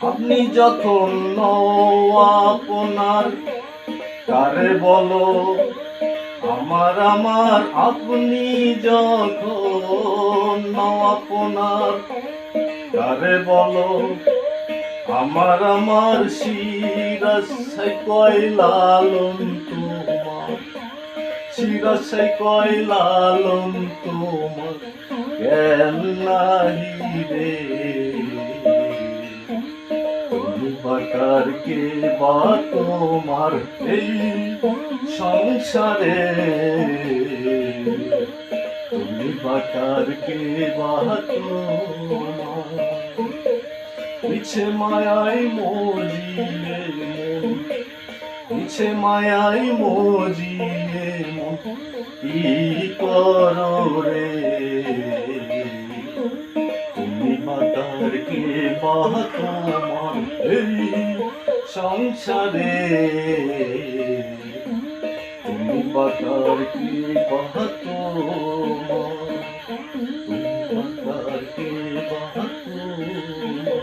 আপনি যখন আপনার কারে বলো আমার আমার, আপনি যখন আপনার কারে বলো আমার আমার, শিরাশাই কয় লালন তোমার, শিরাশাই কয় লালন তোমার, কেন নাহি রে তুমি বাটার কে বা তোমার এই সংসারে, তুমি বাটার কে বা তোমার, পিছে মায়াই মজিয়ে মন, পিছে মায়াই মজিয়ে মন, কি করো রে তুমি বাটার কে বা তোমার এই সংসারে, তুমি বাটার কে বা তোমার, তুমি বাটার কে বা তোমার,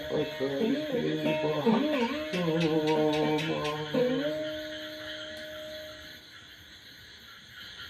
বাটার কে বা তোমার।